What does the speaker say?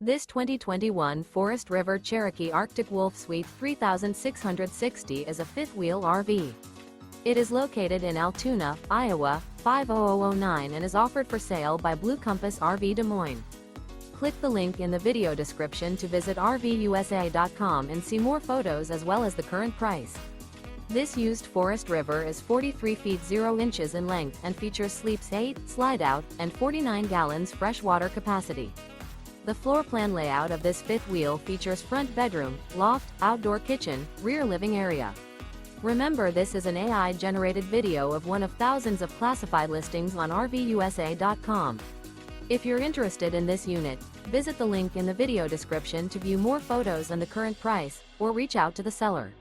This 2021 Forest River Cherokee Arctic Wolf Suite 3660 is a fifth-wheel RV. It is located in Altoona, Iowa, 50009 and is offered for sale by Blue Compass RV Des Moines. Click the link in the video description to visit RVUSA.com and see more photos as well as the current price. This used Forest River is 43 feet 0 inches in length and features sleeps 8, Slideout, and 49 gallons freshwater capacity. The floor plan layout of this fifth wheel features front bedroom, loft, outdoor kitchen, rear living area. Remember, this is an AI-generated video of one of thousands of classified listings on RVUSA.com. If you're interested in this unit, visit the link in the video description to view more photos and the current price, or reach out to the seller.